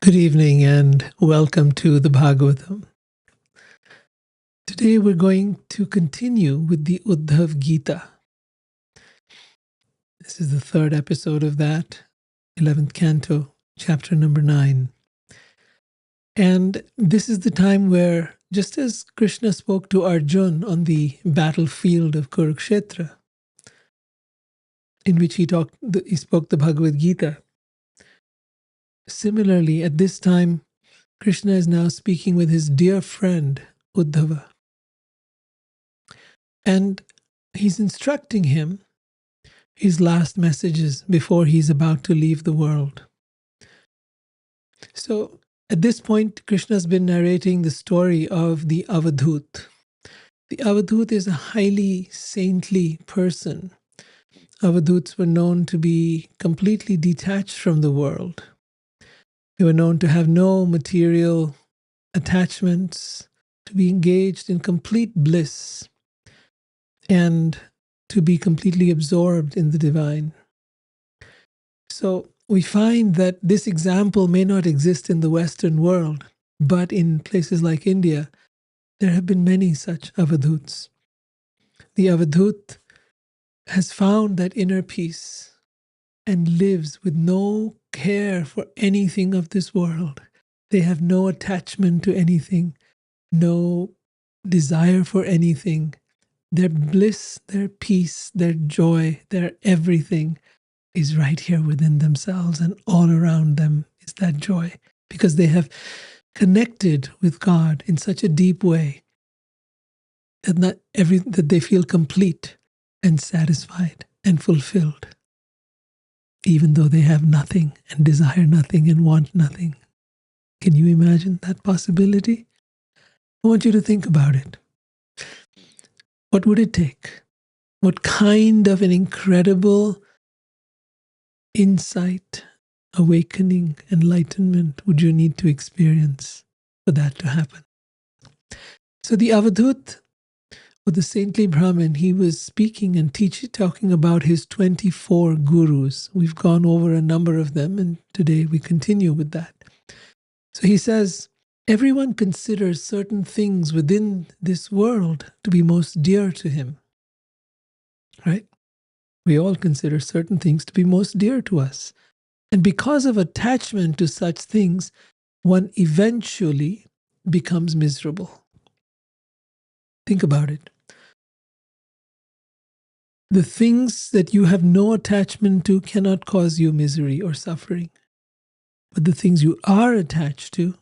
Good evening and welcome to the Bhagavatam. Today we're going to continue with the Uddhava Gita. This is the third episode of that, 11th Canto, chapter number 9. And this is the time where, just as Krishna spoke to Arjuna on the battlefield of Kurukshetra, in which he spoke the Bhagavad Gita, similarly at this time Krishna is now speaking with his dear friend Uddhava. And he's instructing him his last messages before he's about to leave the world. So at this point, Krishna's been narrating the story of the Avadhut. The Avadhut is a highly saintly person. Avadhuts were known to be completely detached from the world. They were known to have no material attachments, to be engaged in complete bliss, and to be completely absorbed in the divine. So we find that this example may not exist in the Western world, but in places like India, there have been many such Avadhuts. The Avadhut has found that inner peace and lives with no care for anything of this world. They have no attachment to anything, no desire for anything. Their bliss, their peace, their joy, their everything is right here within themselves, and all around them is that joy, because they have connected with God in such a deep way that that they feel complete and satisfied and fulfilled, even though they have nothing and desire nothing and want nothing. Can you imagine that possibility? I want you to think about it. What would it take? What kind of an incredible insight, awakening, enlightenment would you need to experience for that to happen? So the Avadhut, or the saintly Brahmin, he was speaking and talking about his 24 gurus. We've gone over a number of them, and today we continue with that. So he says, everyone considers certain things within this world to be most dear to him. Right? We all consider certain things to be most dear to us. And because of attachment to such things, one eventually becomes miserable. Think about it. The things that you have no attachment to cannot cause you misery or suffering. But the things you are attached to,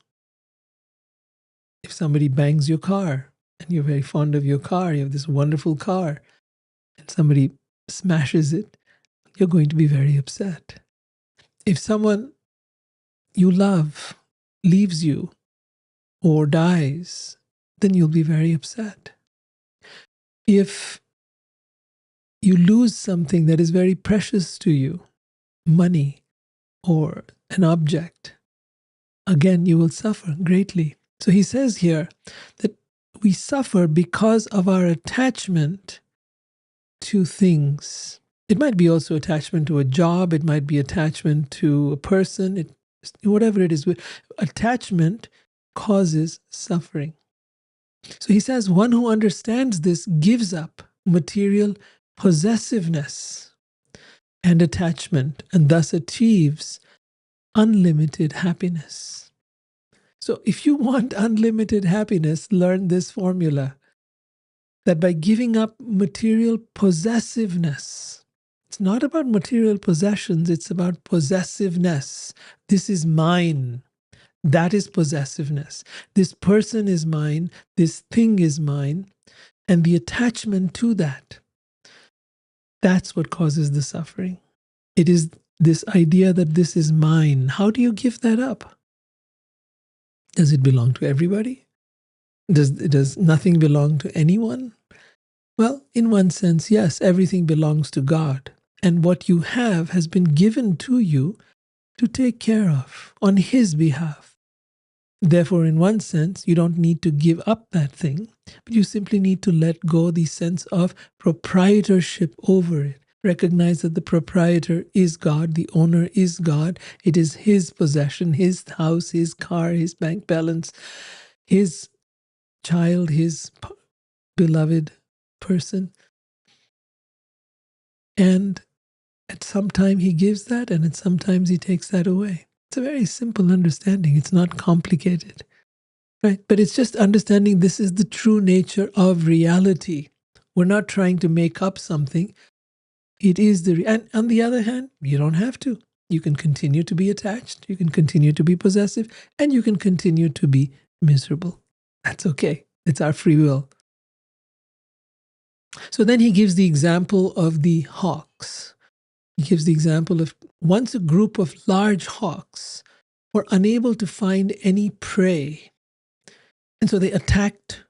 if somebody bangs your car and you're very fond of your car, you have this wonderful car, and somebody smashes it, you're going to be very upset. If someone you love leaves you or dies, then you'll be very upset. If you lose something that is very precious to you, money or an object, again, you will suffer greatly. So he says here that we suffer because of our attachment to things. It might be also attachment to a job, it might be attachment to a person, whatever it is. Attachment causes suffering. So he says one who understands this gives up material possessiveness and attachment, and thus achieves unlimited happiness. So if you want unlimited happiness, learn this formula, that by giving up material possessiveness, it's not about material possessions, it's about possessiveness. This is mine. That is possessiveness. This person is mine. This thing is mine. And the attachment to that, that's what causes the suffering. It is this idea that this is mine. How do you give that up? Does it belong to everybody? Does nothing belong to anyone? Well, in one sense, yes, everything belongs to God. And what you have has been given to you to take care of on His behalf. Therefore, in one sense, you don't need to give up that thing, but you simply need to let go the sense of proprietorship over it. Recognize that the proprietor is God, the owner is God. It is his possession, his house, his car, his bank balance, his child, his beloved person. And at some time he gives that, and at some times he takes that away. It's a very simple understanding. It's not complicated, right? But it's just understanding this is the true nature of reality. We're not trying to make up something. It is and on the other hand, you don't have to. You can continue to be attached. You can continue to be possessive, and you can continue to be miserable. That's okay. It's our free will. So then he gives the example of the hawks. He gives the example of once a group of large hawks were unable to find any prey. And so they attacked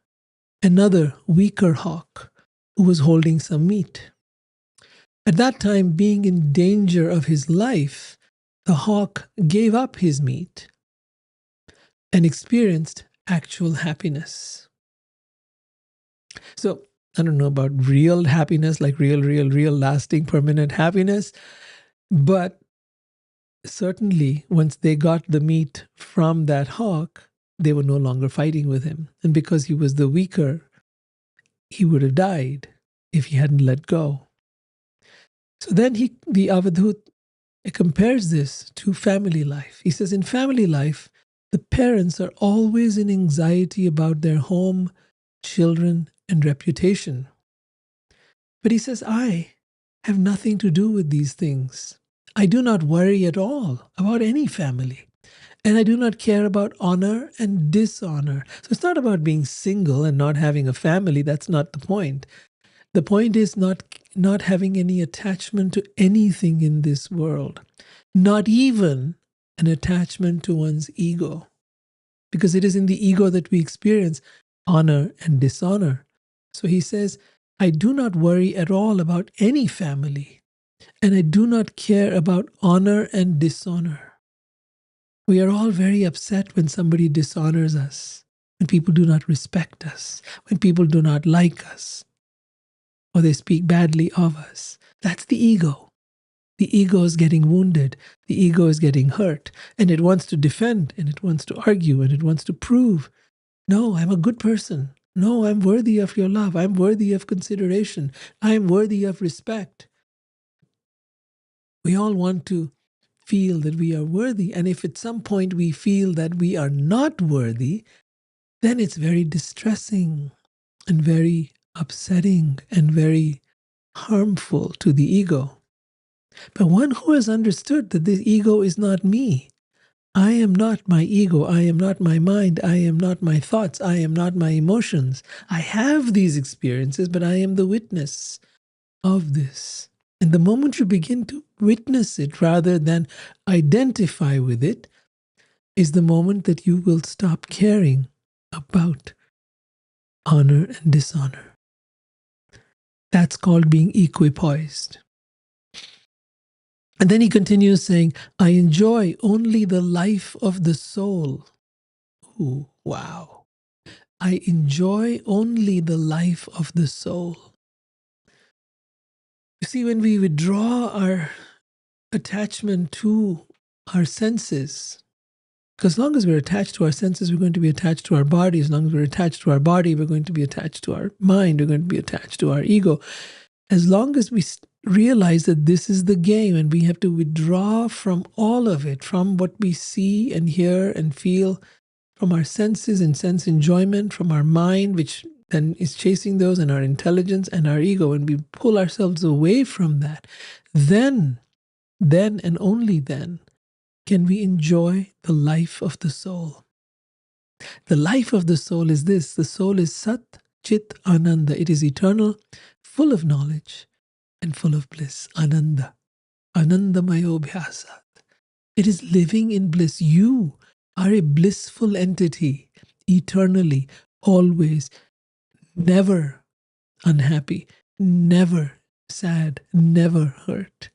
another weaker hawk who was holding some meat. At that time, being in danger of his life, the hawk gave up his meat and experienced actual happiness. So, I don't know about real happiness, like real lasting, permanent happiness, but certainly once they got the meat from that hawk, they were no longer fighting with him. And because he was the weaker, he would have died if he hadn't let go. So then the Avadhut compares this to family life. He says, in family life, the parents are always in anxiety about their home, children, and reputation. But he says, I have nothing to do with these things. I do not worry at all about any family. And I do not care about honor and dishonor. So it's not about being single and not having a family. That's not the point. The point is not having any attachment to anything in this world, not even an attachment to one's ego, because it is in the ego that we experience honor and dishonor. So he says, I do not worry at all about any family, and I do not care about honor and dishonor. We are all very upset when somebody dishonors us, when people do not respect us, when people do not like us, or they speak badly of us. That's the ego. The ego is getting wounded. The ego is getting hurt. And it wants to defend, and it wants to argue, and it wants to prove, no, I'm a good person. No, I'm worthy of your love. I'm worthy of consideration. I'm worthy of respect. We all want to feel that we are worthy. And if at some point we feel that we are not worthy, then it's very distressing and very upsetting and very harmful to the ego. But one who has understood that the ego is not me, I am not my ego, I am not my mind, I am not my thoughts, I am not my emotions. I have these experiences, but I am the witness of this. And the moment you begin to witness it rather than identify with it, is the moment that you will stop caring about honor and dishonor. That's called being equipoised. And then he continues saying, I enjoy only the life of the soul. Ooh, wow. I enjoy only the life of the soul. You see, when we withdraw our attachment to our senses, because as long as we're attached to our senses, we're going to be attached to our body. As long as we're attached to our body, we're going to be attached to our mind. We're going to be attached to our ego. As long as we realize that this is the game and we have to withdraw from all of it, from what we see and hear and feel, from our senses and sense enjoyment, from our mind, which then is chasing those, and our intelligence and our ego, and we pull ourselves away from that, then and only then can we enjoy the life of the soul. The life of the soul is this. The soul is Sat Chit Ananda. It is eternal, full of knowledge, and full of bliss. Ananda. Anandamayo Bhyasat. It is living in bliss. You are a blissful entity, eternally, always, never unhappy, never sad, never hurt.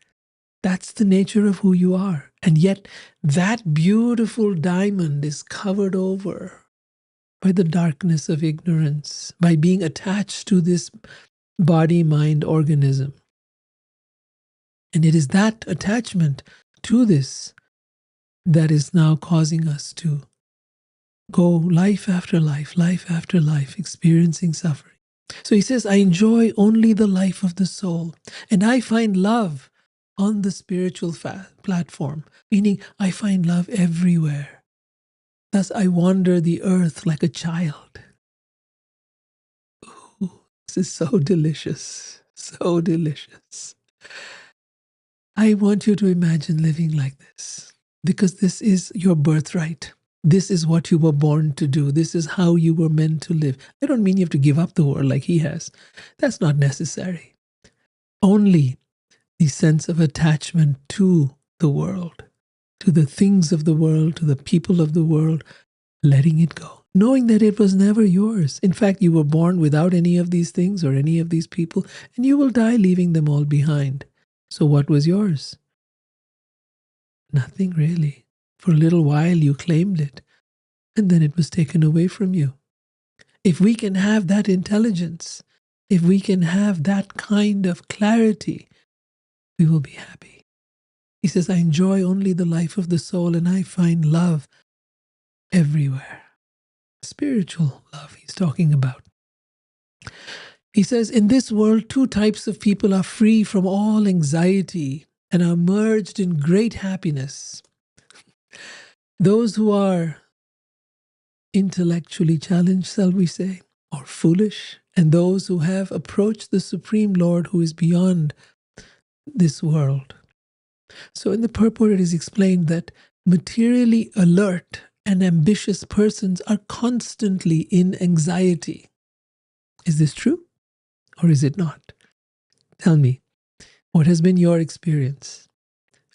That's the nature of who you are. And yet, that beautiful diamond is covered over by the darkness of ignorance, by being attached to this body-mind organism. And it is that attachment to this that is now causing us to go life after life, experiencing suffering. So he says, I enjoy only the life of the soul, and I find love on the spiritual platform, meaning I find love everywhere. Thus I wander the earth like a child. Ooh, this is so delicious, so delicious. I want you to imagine living like this, because this is your birthright. This is what you were born to do. This is how you were meant to live. I don't mean you have to give up the world like he has. That's not necessary. Only the sense of attachment to the world, to the things of the world, to the people of the world, letting it go, knowing that it was never yours. In fact, you were born without any of these things or any of these people, and you will die leaving them all behind. So what was yours? Nothing really. For a little while you claimed it, and then it was taken away from you. If we can have that intelligence, if we can have that kind of clarity, we will be happy. He says, I enjoy only the life of the soul, and I find love everywhere. Spiritual love he's talking about. He says, in this world, two types of people are free from all anxiety and are merged in great happiness. Those who are intellectually challenged, shall we say, or foolish, and those who have approached the Supreme Lord who is beyond this world. So in the purport it is explained that materially alert and ambitious persons are constantly in anxiety. Is this true or is it not? Tell me, what has been your experience?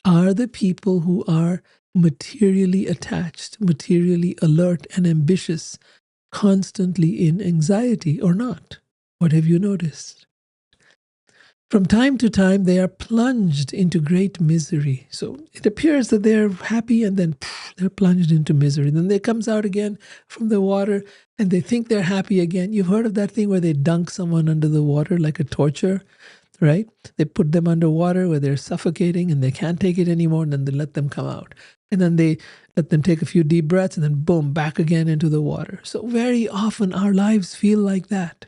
Are the people who are materially attached, materially alert and ambitious constantly in anxiety or not? What have you noticed? From time to time, they are plunged into great misery. So it appears that they're happy and then they're plunged into misery. Then they comes out again from the water and they think they're happy again. You've heard of that thing where they dunk someone under the water like a torture, right? They put them underwater where they're suffocating and they can't take it anymore, and then they let them come out. And then they let them take a few deep breaths and then boom, back again into the water. So very often our lives feel like that.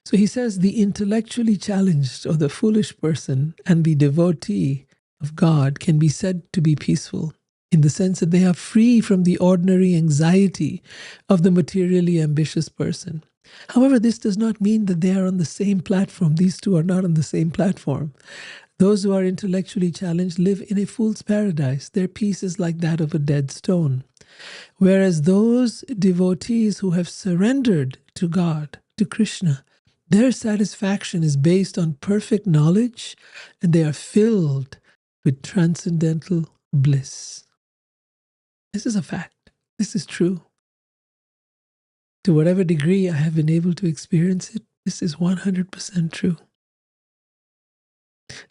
So he says the intellectually challenged or the foolish person and the devotee of God can be said to be peaceful in the sense that they are free from the ordinary anxiety of the materially ambitious person. However, this does not mean that they are on the same platform. These two are not on the same platform. Those who are intellectually challenged live in a fool's paradise. Their peace is like that of a dead stone. Whereas those devotees who have surrendered to God, to Krishna, their satisfaction is based on perfect knowledge, and they are filled with transcendental bliss. This is a fact. This is true. To whatever degree I have been able to experience it, this is 100% true.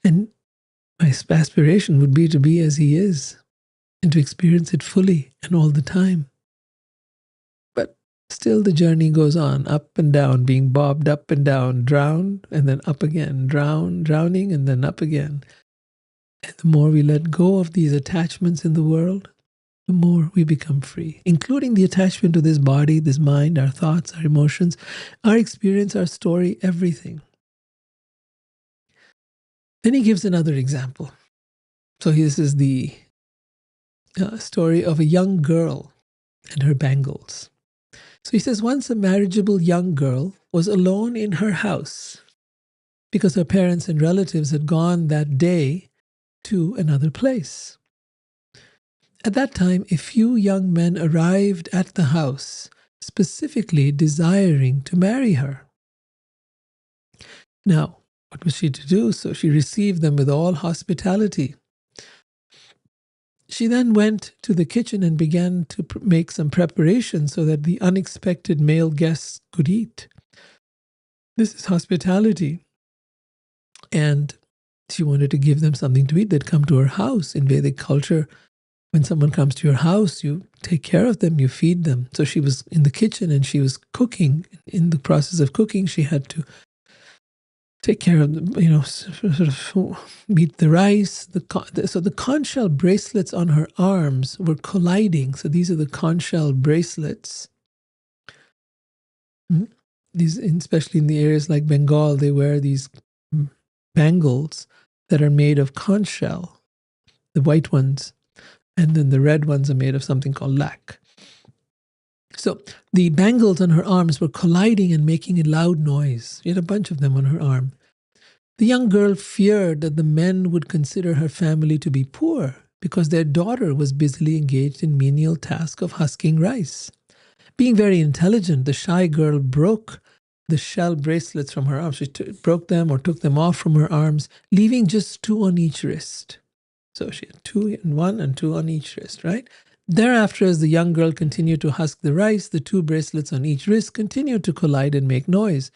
And my aspiration would be to be as he is and to experience it fully and all the time. But still the journey goes on, up and down, being bobbed up and down, drowned and then up again, drowning and then up again. And the more we let go of these attachments in the world, the more we become free, including the attachment to this body, this mind, our thoughts, our emotions, our experience, our story, everything. Then he gives another example. So this is the story of a young girl and her bangles. So he says, once a marriageable young girl was alone in her house because her parents and relatives had gone that day to another place. At that time, a few young men arrived at the house, specifically desiring to marry her. Now, what was she to do? So she received them with all hospitality. She then went to the kitchen and began to make some preparations so that the unexpected male guests could eat. This is hospitality. And she wanted to give them something to eat. They'd come to her house. In Vedic culture, when someone comes to your house, you take care of them, you feed them. So she was in the kitchen and she was cooking. In the process of cooking, she had to take care of, sort of beat the rice. So the conch shell bracelets on her arms were colliding. So these are the conch shell bracelets. These, especially in the areas like Bengal, they wear these bangles that are made of conch shell, the white ones, and then the red ones are made of something called lac. So the bangles on her arms were colliding and making a loud noise. She had a bunch of them on her arm. The young girl feared that the men would consider her family to be poor because their daughter was busily engaged in menial task of husking rice. Being very intelligent, the shy girl broke the shell bracelets from her arms. She broke them or took them off from her arms, leaving just 2 on each wrist. So she had 2 and 1 and 2 on each wrist, right? Thereafter, as the young girl continued to husk the rice, the 2 bracelets on each wrist continued to collide and make noise.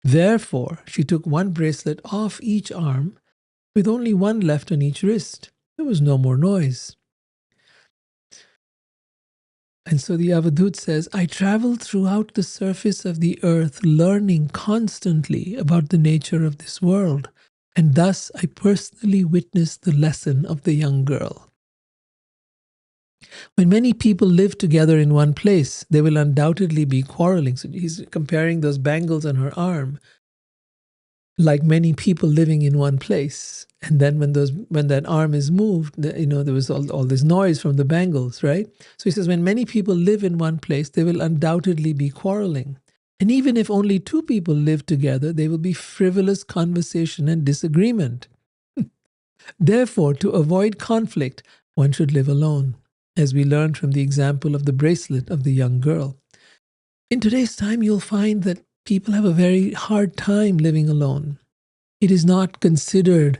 Therefore, she took 1 bracelet off each arm, with only 1 left on each wrist. There was no more noise. And so the Avadhut says, I traveled throughout the surface of the earth, learning constantly about the nature of this world. And thus I personally witnessed the lesson of the young girl. When many people live together in one place, they will undoubtedly be quarreling. So he's comparing those bangles on her arm like many people living in one place. And then when that arm is moved, there was all this noise from the bangles, right? So he says, when many people live in one place, they will undoubtedly be quarreling. And even if only 2 people live together, there will be frivolous conversation and disagreement. Therefore, to avoid conflict, one should live alone, as we learned from the example of the bracelet of the young girl. In today's time, you'll find that people have a very hard time living alone. It is not considered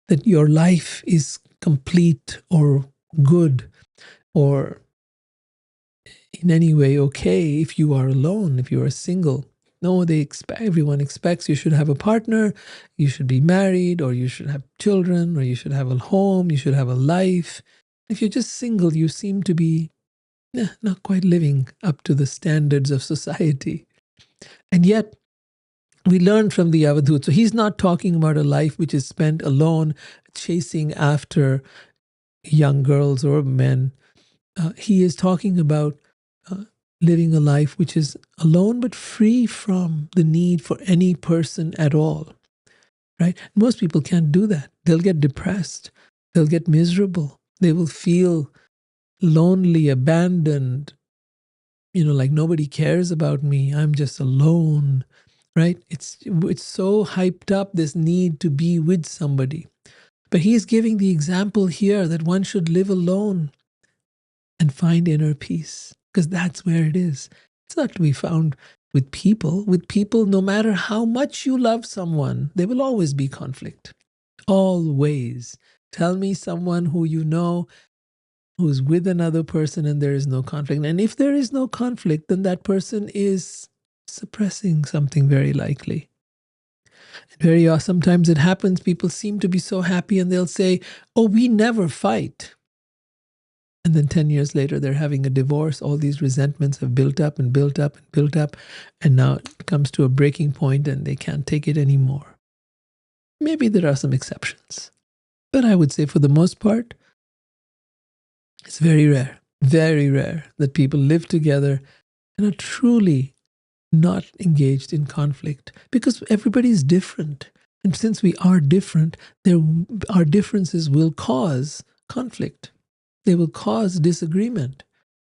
that your life is complete or good or in any way okay if you are alone, if you are single. No, everyone expects you should have a partner, you should be married, or you should have children, or you should have a home, you should have a life. If you're just single, you seem to be not quite living up to the standards of society. And yet, we learn from the Avadhut. So he's not talking about a life which is spent alone, chasing after young girls or men. He is talking about living a life which is alone but free from the need for any person at all. Right? Most people can't do that. They'll get depressed. They'll get miserable. They will feel lonely, abandoned, like nobody cares about me. I'm just alone, right? It's so hyped up, this need to be with somebody. But he's giving the example here that one should live alone and find inner peace, because that's where it is. It's not to be found with people. With people, no matter how much you love someone, there will always be conflict. Always. Tell me someone who you know who's with another person and there is no conflict. And if there is no conflict, then that person is suppressing something, very likely. And sometimes it happens, people seem to be so happy and they'll say, oh, we never fight. And then 10 years later, they're having a divorce. All these resentments have built up and built up and built up. And now it comes to a breaking point and they can't take it anymore. Maybe there are some exceptions. But I would say for the most part, it's very rare that people live together and are truly not engaged in conflict, because everybody is different. And since we are different, our differences will cause conflict. They will cause disagreement.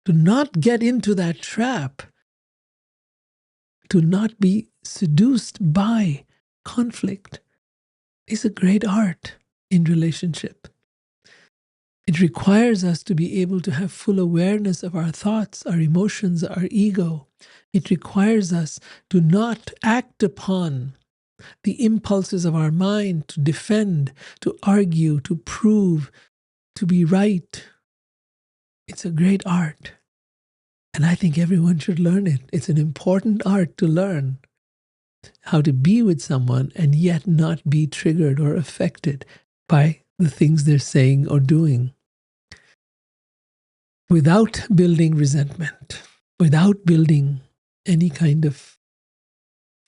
Do not get into that trap. Do not be seduced by conflict. It's a great art in relationship. It requires us to be able to have full awareness of our thoughts, our emotions, our ego. It requires us to not act upon the impulses of our mind to defend, to argue, to prove, to be right. It's a great art. And I think everyone should learn it. It's an important art to learn how to be with someone and yet not be triggered or affected by the things they're saying or doing. Without building resentment, without building any kind of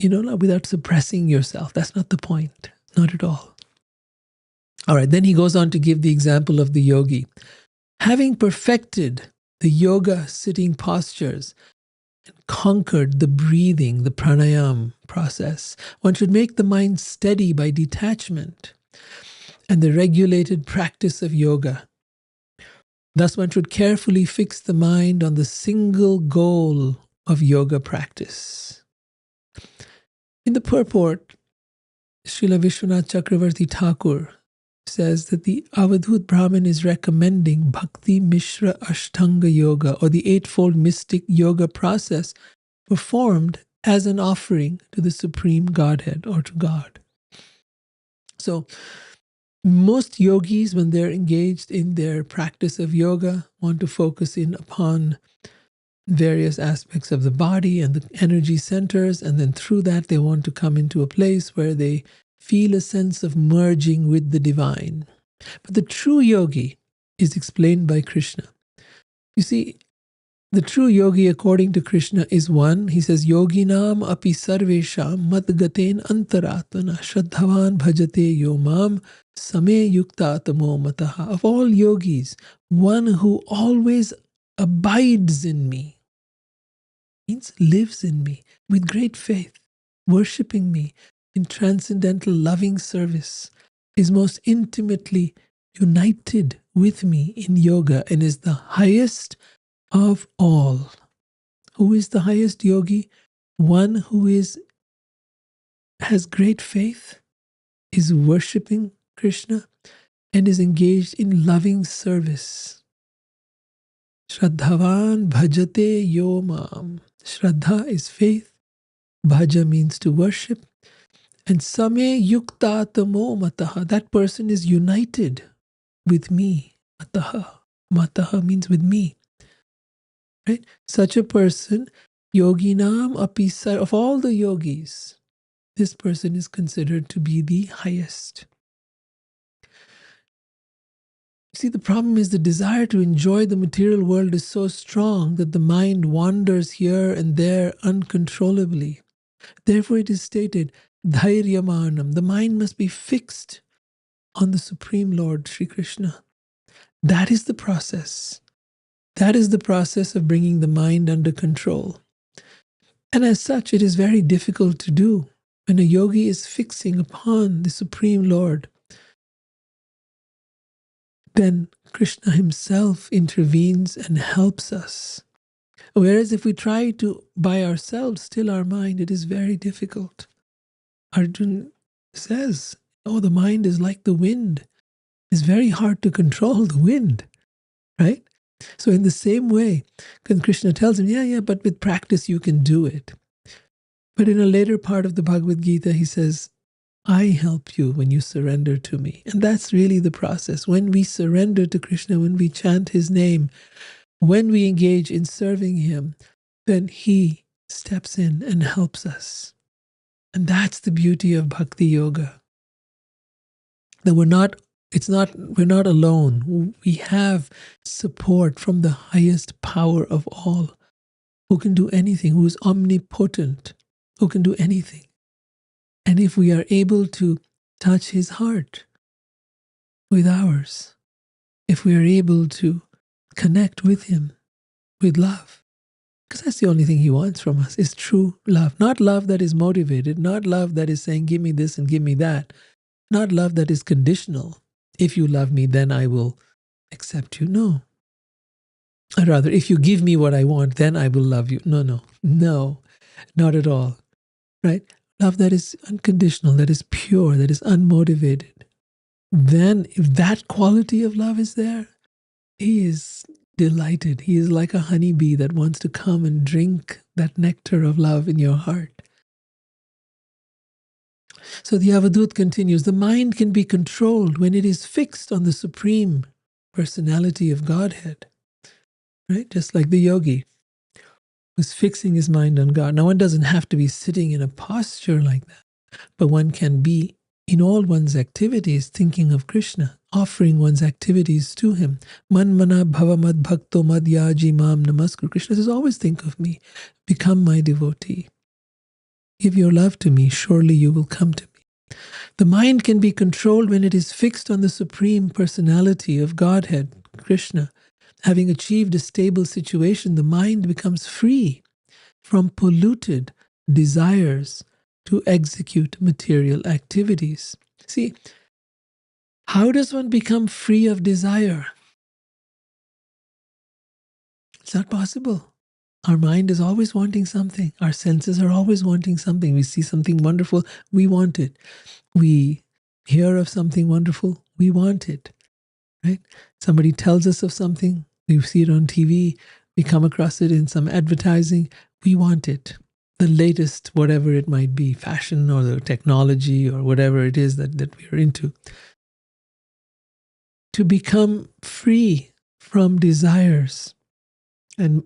without suppressing yourself. That's not the point. Not at all. All right, then he goes on to give the example of the yogi. Having perfected the yoga sitting postures and conquered the breathing, the pranayam process, one should make the mind steady by detachment and the regulated practice of yoga. Thus, one should carefully fix the mind on the single goal of yoga practice. In the purport, Srila Vishwanath Chakravarti Thakur says that the Avadhut Brahmin is recommending Bhakti Mishra Ashtanga Yoga, or the Eightfold Mystic Yoga process performed as an offering to the Supreme Godhead or to God. So, most yogis, when they're engaged in their practice of yoga, want to focus in upon various aspects of the body and the energy centers, and then through that they want to come into a place where they feel a sense of merging with the divine. But the true yogi is explained by Krishna. You see, the true yogi, according to Krishna, is one. He says, Yoginam api sarvesham madgaten antaratana shraddhavan bhajate yomam same yukta tamo mataha. Of all yogis, one who always abides in me, means lives in me with great faith, worshipping me in transcendental loving service, is most intimately united with me in yoga and is the highest of all. Who is the highest yogi? One who has great faith, is worshipping Krishna, and is engaged in loving service. Shraddhavan bhajate yomam. Shraddha is faith. Bhaja means to worship. And same yukta tamo mataha. That person is united with me. Mataha. Mataha means with me. Right? Such a person, yoginam apisar, of all the yogis, this person is considered to be the highest. See, the problem is the desire to enjoy the material world is so strong that the mind wanders here and there uncontrollably. Therefore, it is stated, dhairyamanam, the mind must be fixed on the Supreme Lord, Sri Krishna. That is the process. That is the process of bringing the mind under control. And as such, it is very difficult to do. When a yogi is fixing upon the Supreme Lord, then Krishna himself intervenes and helps us. Whereas if we try to, by ourselves, still our mind, it is very difficult. Arjuna says, the mind is like the wind. It's very hard to control the wind, right? So in the same way, because Krishna tells him, but with practice you can do it. But in a later part of the Bhagavad Gita, he says, I help you when you surrender to me. And that's really the process. When we surrender to Krishna, when we chant his name, when we engage in serving him, then he steps in and helps us. And that's the beauty of Bhakti Yoga. That we're not alone. We have support from the highest power of all, who can do anything, who is omnipotent, who can do anything. And if we are able to touch his heart with ours, if we are able to connect with him with love, because that's the only thing he wants from us, is true love. Not love that is motivated, not love that is saying, give me this and give me that, not love that is conditional. If you love me, then I will accept you. No. Or rather, if you give me what I want, then I will love you. No, not at all. Right? Love that is unconditional, that is pure, that is unmotivated. Then, if that quality of love is there, he is delighted. He is like a honeybee that wants to come and drink that nectar of love in your heart. So the Avadut continues, the mind can be controlled when it is fixed on the Supreme Personality of Godhead. Right? Just like the yogi who's fixing his mind on God. Now, one doesn't have to be sitting in a posture like that, but one can be in all one's activities thinking of Krishna, offering one's activities to him. Man mana bhava mad bhakto mad yaji mam namaskar. Krishna says, always think of me, become my devotee. Give your love to me, surely you will come to me. The mind can be controlled when it is fixed on the Supreme Personality of Godhead, Krishna. Having achieved a stable situation, the mind becomes free from polluted desires to execute material activities. See, how does one become free of desire? It's not possible. Our mind is always wanting something. Our senses are always wanting something. We see something wonderful, we want it. We hear of something wonderful, we want it. Right? Somebody tells us of something, we see it on TV, we come across it in some advertising, we want it. The latest, whatever it might be, fashion or the technology or whatever it is that we are into. To become free from desires and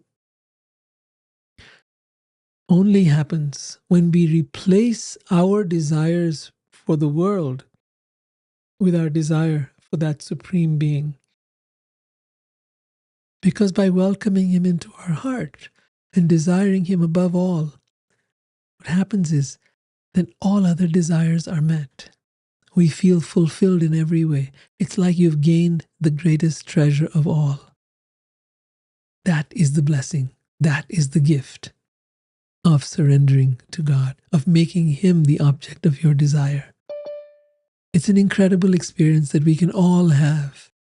only happens when we replace our desires for the world with our desire for that Supreme Being. Because by welcoming Him into our heart and desiring Him above all, what happens is then all other desires are met. We feel fulfilled in every way. It's like you've gained the greatest treasure of all. That is the blessing. That is the gift of surrendering to God, of making Him the object of your desire. It's an incredible experience that we can all have.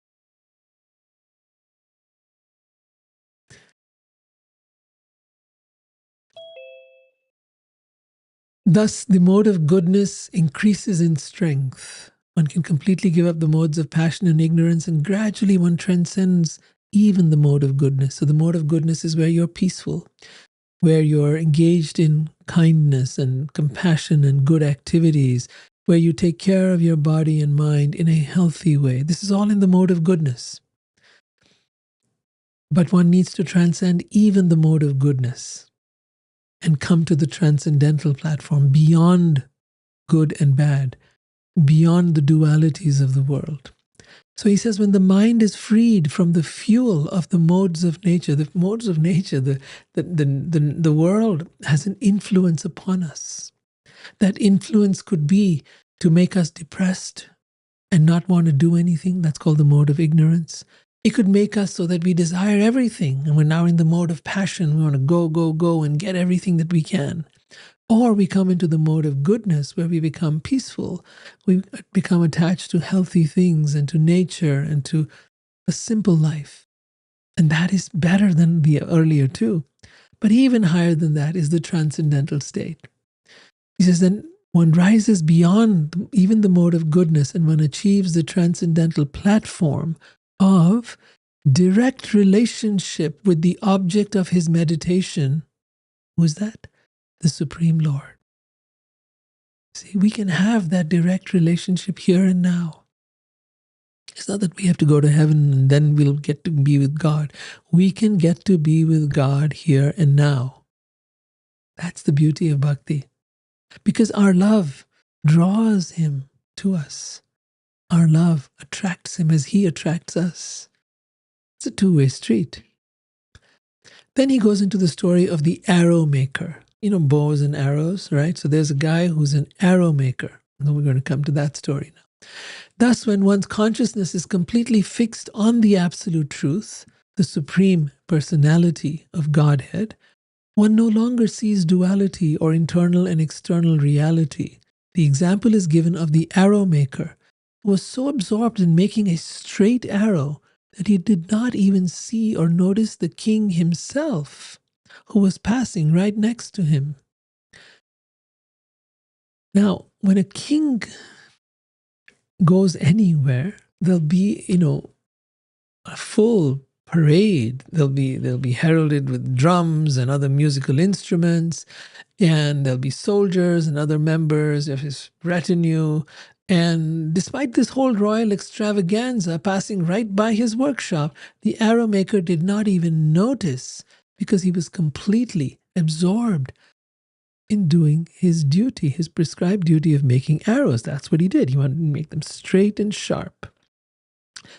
Thus, the mode of goodness increases in strength. One can completely give up the modes of passion and ignorance, and gradually one transcends even the mode of goodness. So the mode of goodness is where you're peaceful, where you're engaged in kindness and compassion and good activities, where you take care of your body and mind in a healthy way. This is all in the mode of goodness. But one needs to transcend even the mode of goodness and come to the transcendental platform, beyond good and bad, beyond the dualities of the world. So he says, when the mind is freed from the fuel of the modes of nature, the world has an influence upon us. That influence could be to make us depressed and not want to do anything. That's called the mode of ignorance. It could make us so that we desire everything, and we're now in the mode of passion. We want to go, go, go, and get everything that we can. Or we come into the mode of goodness, where we become peaceful. We become attached to healthy things and to nature and to a simple life. And that is better than the earlier two. But even higher than that is the transcendental state. He says, then one rises beyond even the mode of goodness, and one achieves the transcendental platform of direct relationship with the object of his meditation. Who is that? The Supreme Lord. See, we can have that direct relationship here and now. It's not that we have to go to heaven and then we'll get to be with God. We can get to be with God here and now. That's the beauty of bhakti. Because our love draws Him to us. Our love attracts Him as He attracts us. It's a two-way street. Then he goes into the story of the arrow maker. You know, bows and arrows, right? So there's a guy who's an arrow maker. And we're going to come to that story now. Thus, when one's consciousness is completely fixed on the absolute truth, the Supreme Personality of Godhead, one no longer sees duality or internal and external reality. The example is given of the arrow maker, who was so absorbed in making a straight arrow that he did not even see or notice the king himself, who was passing right next to him. Now, when a king goes anywhere, there'll be, a full parade. They'll be heralded with drums and other musical instruments, and there'll be soldiers and other members of his retinue. And despite this whole royal extravaganza passing right by his workshop, the arrow maker did not even notice, because he was completely absorbed in doing his duty, his prescribed duty of making arrows. That's what he did. He wanted to make them straight and sharp.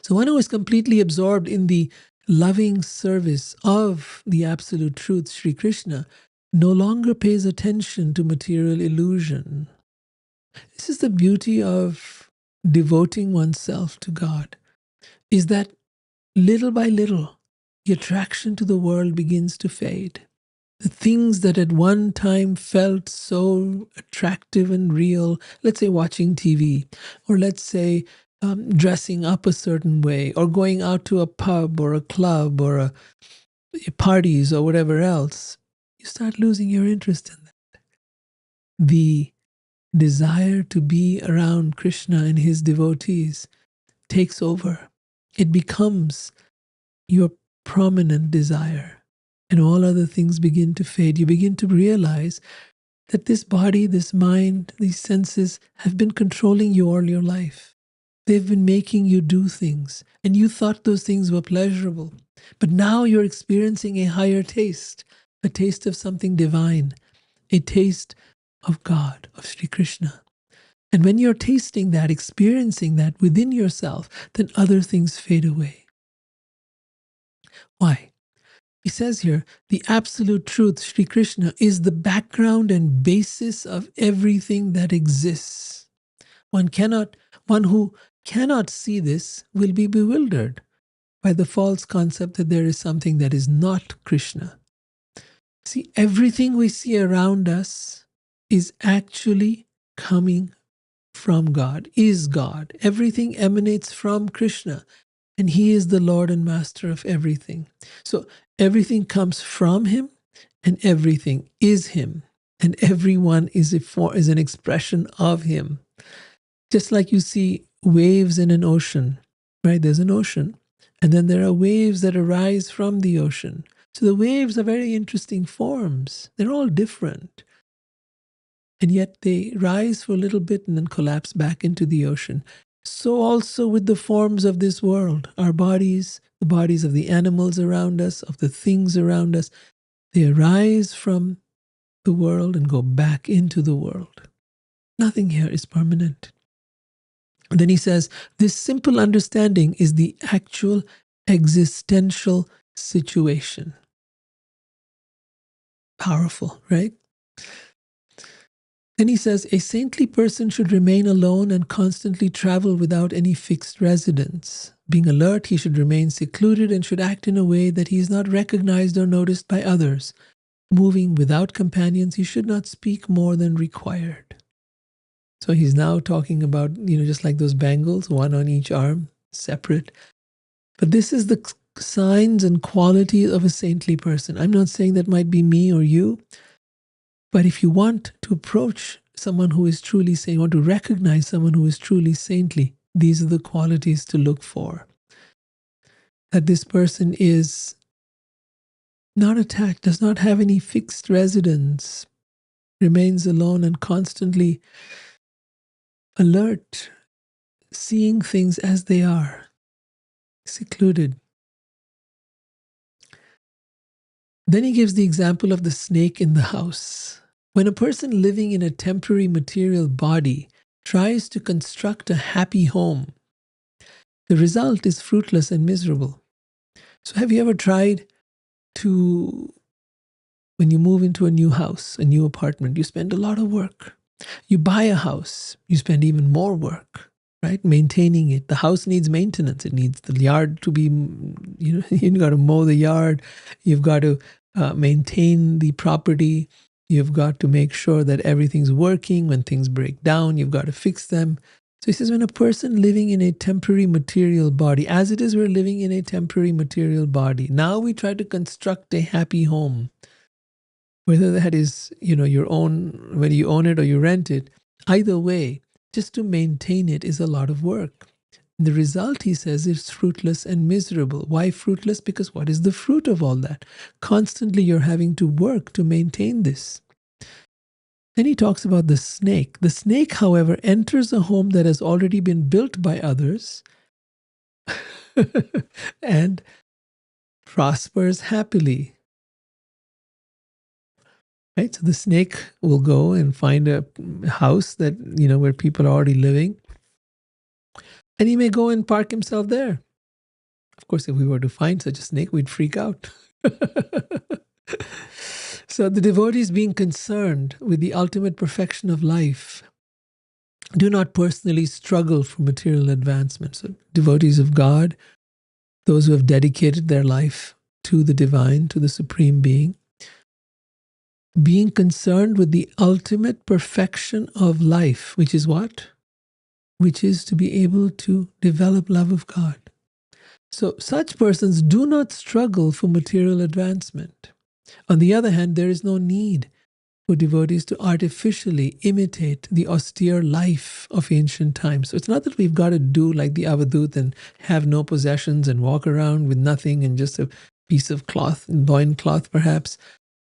So one who is completely absorbed in the loving service of the absolute truth, Sri Krishna, no longer pays attention to material illusion. This is the beauty of devoting oneself to God, is that little by little, the attraction to the world begins to fade. The things that at one time felt so attractive and real, let's say watching TV, or let's say dressing up a certain way, or going out to a pub or a club or parties or whatever else, you start losing your interest in that. The desire to be around Krishna and his devotees takes over. It becomes your prominent desire, and all other things begin to fade. You begin to realize that this body, this mind, these senses have been controlling you all your life. They've been making you do things, and you thought those things were pleasurable. But now you're experiencing a higher taste, a taste of something divine, a taste of God, of Sri Krishna. And when you're tasting that, experiencing that within yourself, then other things fade away. Why? He says here, the absolute truth, Sri Krishna, is the background and basis of everything that exists. One who cannot see this will be bewildered by the false concept that there is something that is not Krishna. See, everything we see around us is actually coming from God, is God. Everything emanates from Krishna, and he is the Lord and Master of everything. So everything comes from him, and everything is him, and everyone is an expression of him. Just like you see waves in an ocean, right? There's an ocean, and then there are waves that arise from the ocean. So the waves are very interesting forms. They're all different. And yet they rise for a little bit and then collapse back into the ocean. So also with the forms of this world, our bodies, the bodies of the animals around us, of the things around us, they arise from the world and go back into the world. Nothing here is permanent. And then he says, this simple understanding is the actual existential situation. Powerful, right? Then he says, a saintly person should remain alone and constantly travel without any fixed residence. Being alert, he should remain secluded and should act in a way that he is not recognized or noticed by others. Moving without companions, he should not speak more than required. So he's now talking about, just like those bangles, one on each arm, separate. But this is the signs and qualities of a saintly person. I'm not saying that might be me or you. But if you want to approach someone who is truly saint, want to recognize someone who is truly saintly, these are the qualities to look for. That this person is not attached, does not have any fixed residence, remains alone and constantly alert, seeing things as they are, secluded. Then he gives the example of the snake in the house. When a person living in a temporary material body tries to construct a happy home, the result is fruitless and miserable. So have you ever tried to, when you move into a new house, a new apartment, you spend a lot of work. You buy a house, you spend even more work, right? Maintaining it. The house needs maintenance. It needs the yard to be, you've got to mow the yard. You've got to maintain the property. You've got to make sure that everything's working. When things break down, you've got to fix them. So he says, when a person living in a temporary material body, as it is, we're living in a temporary material body. Now we try to construct a happy home. Whether that is, your own, whether you own it or you rent it, either way, just to maintain it is a lot of work. The result, he says, is fruitless and miserable. Why fruitless? Because what is the fruit of all that? Constantly you're having to work to maintain this. Then he talks about the snake. The snake, however, enters a home that has already been built by others and prospers happily. Right? So the snake will go and find a house that, where people are already living. And he may go and park himself there. Of course, if we were to find such a snake, we'd freak out. So the devotees, being concerned with the ultimate perfection of life, do not personally struggle for material advancement. So devotees of God, those who have dedicated their life to the divine, to the supreme being, being concerned with the ultimate perfection of life, which is what? Which is to be able to develop love of God. So such persons do not struggle for material advancement. On the other hand, there is no need for devotees to artificially imitate the austere life of ancient times. So it's not that we've got to do like the Avadut and have no possessions and walk around with nothing and just a piece of cloth, loin cloth perhaps.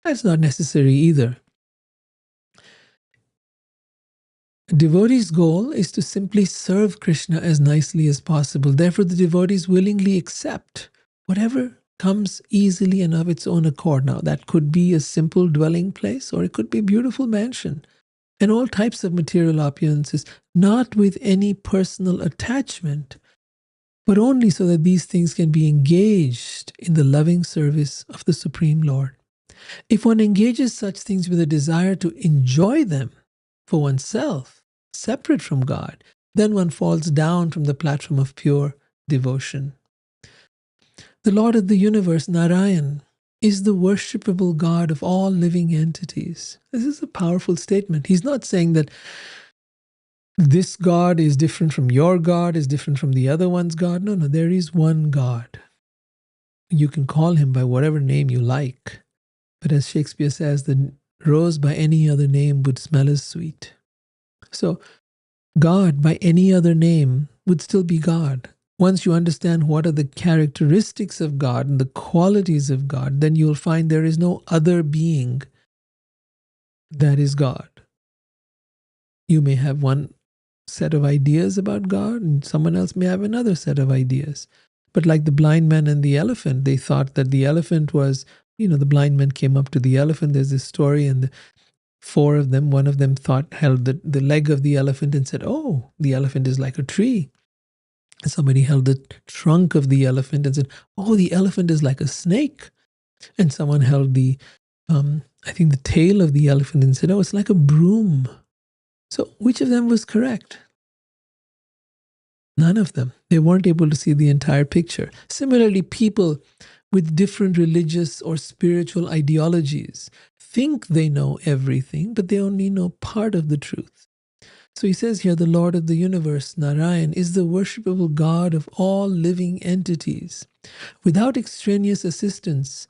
That's not necessary either. A devotee's goal is to simply serve Krishna as nicely as possible. Therefore, the devotees willingly accept whatever comes easily and of its own accord. Now, that could be a simple dwelling place, or it could be a beautiful mansion, and all types of material opulences, not with any personal attachment, but only so that these things can be engaged in the loving service of the Supreme Lord. If one engages such things with a desire to enjoy them for oneself, separate from God, then one falls down from the platform of pure devotion. The Lord of the universe, Narayan, is the worshipable God of all living entities. This is a powerful statement. He's not saying that this God is different from your God, is different from the other one's God. No, there is one God. You can call him by whatever name you like. But as Shakespeare says, the rose by any other name would smell as sweet. So God by any other name would still be God. Once you understand what are the characteristics of God and the qualities of God, then you'll find there is no other being that is God. You may have one set of ideas about God, and someone else may have another set of ideas. But like the blind man and the elephant, they thought that the elephant was, the blind man came up to the elephant. There's this story, and the four of them, one of them held the leg of the elephant and said, "Oh, the elephant is like a tree." And somebody held the trunk of the elephant and said, "Oh, the elephant is like a snake." And someone held I think the tail of the elephant and said, "Oh, it's like a broom." So which of them was correct? None of them. They weren't able to see the entire picture. Similarly, people with different religious or spiritual ideologies think they know everything, but they only know part of the truth. So he says here, the Lord of the universe, Narayan, is the worshipable God of all living entities. Without extraneous assistance,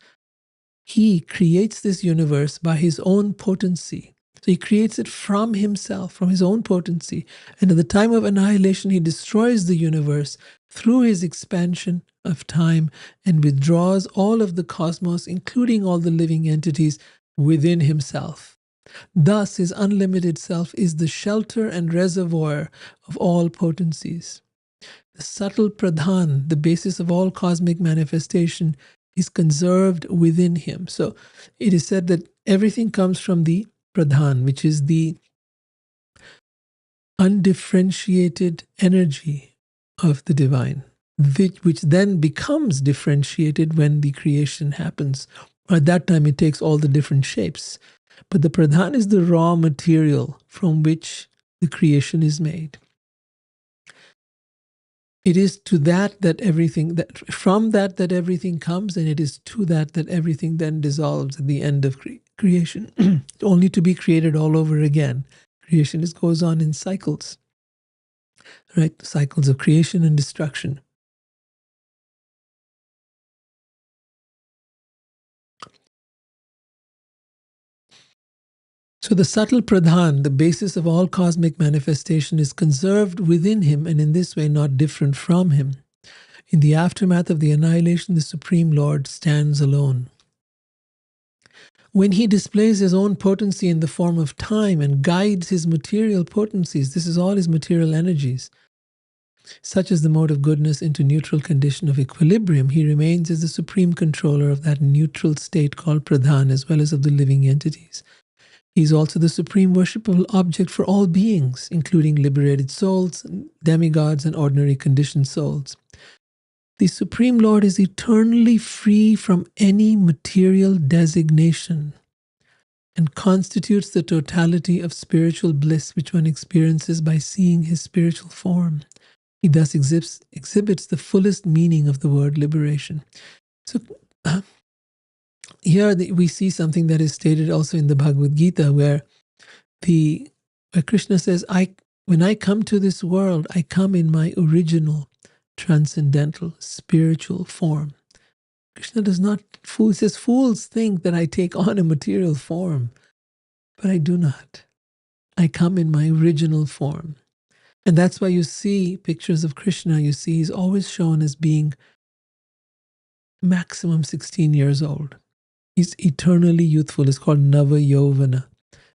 he creates this universe by his own potency. So he creates it from himself, from his own potency. And at the time of annihilation, he destroys the universe through his expansion of time and withdraws all of the cosmos, including all the living entities, within himself. Thus, his unlimited self is the shelter and reservoir of all potencies. The subtle pradhan, the basis of all cosmic manifestation, is conserved within him. So it is said that everything comes from the pradhan, which is the undifferentiated energy of the divine, which then becomes differentiated when the creation happens. At that time, it takes all the different shapes. But the pradhan is the raw material from which the creation is made. It is to that everything, from that everything comes, and it is to that everything then dissolves at the end of creation, only to be created all over again. Creation goes on in cycles, right? Cycles of creation and destruction. So the subtle pradhan, the basis of all cosmic manifestation, is conserved within him and in this way not different from him. In the aftermath of the annihilation, the Supreme Lord stands alone. When he displays his own potency in the form of time and guides his material potencies, this is all his material energies, such as the mode of goodness, into neutral condition of equilibrium, he remains as the supreme controller of that neutral state called pradhan, as well as of the living entities. He is also the supreme worshipable object for all beings, including liberated souls, demigods, and ordinary conditioned souls. The Supreme Lord is eternally free from any material designation. and constitutes the totality of spiritual bliss which one experiences by seeing his spiritual form. He thus exhibits the fullest meaning of the word liberation. So here we see something that is stated also in the Bhagavad Gita, where Krishna says, when I come to this world, I come in my original, transcendental, spiritual form. Krishna does not fool. He says, fools think that I take on a material form, but I do not. I come in my original form. And that's why you see pictures of Krishna, you see he's always shown as being maximum 16 years old. He's eternally youthful. It's called Nava Yovana.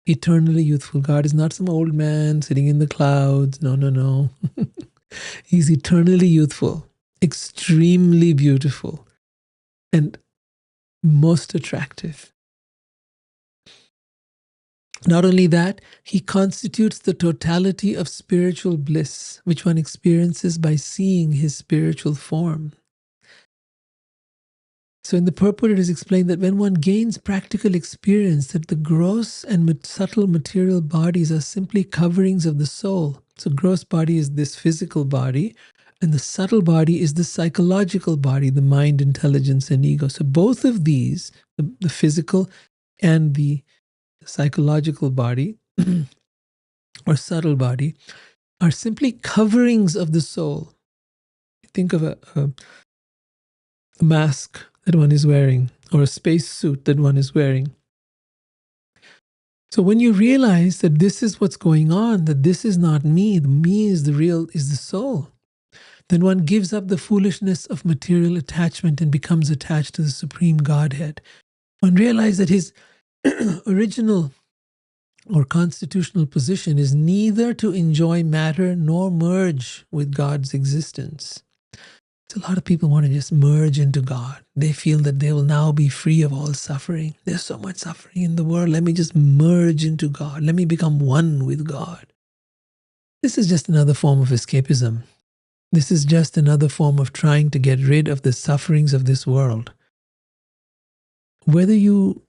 Eternally youthful. God is not some old man sitting in the clouds. No, no, no. He's eternally youthful, extremely beautiful, and most attractive. Not only that, he constitutes the totality of spiritual bliss, which one experiences by seeing his spiritual form. So in the purport it is explained that when one gains practical experience that the gross and subtle material bodies are simply coverings of the soul. So gross body is this physical body, and the subtle body is the psychological body, the mind, intelligence, and ego. So both of these, the physical and the psychological body or subtle body, are simply coverings of the soul. Think of a mask that one is wearing, or a space suit that one is wearing. So when you realize that this is what's going on, that this is not me, the me is is the soul, then one gives up the foolishness of material attachment and becomes attached to the Supreme Godhead. One realizes that his original or constitutional position is neither to enjoy matter nor merge with God's existence. So a lot of people want to just merge into God. They feel that they will now be free of all suffering. There's so much suffering in the world. Let me just merge into God. Let me become one with God. This is just another form of escapism. This is just another form of trying to get rid of the sufferings of this world. Whether you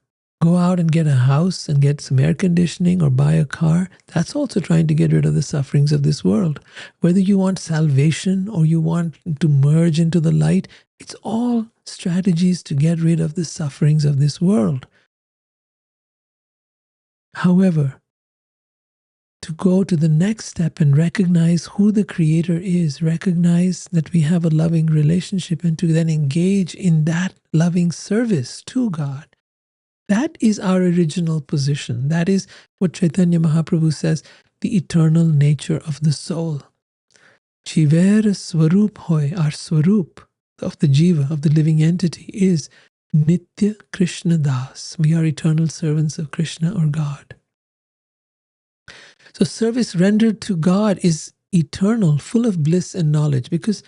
go out and get a house and get some air conditioning or buy a car, that's also trying to get rid of the sufferings of this world. Whether you want salvation or you want to merge into the light, it's all strategies to get rid of the sufferings of this world. However, to go to the next step and recognize who the Creator is, recognize that we have a loving relationship, and to then engage in that loving service to God, that is our original position. That is what Chaitanya Mahaprabhu says, the eternal nature of the soul. Jiver Swarup hoy, our Swarup of the Jiva, of the living entity, is Nitya Krishna Das. We are eternal servants of Krishna or God. So service rendered to God is eternal, full of bliss and knowledge, because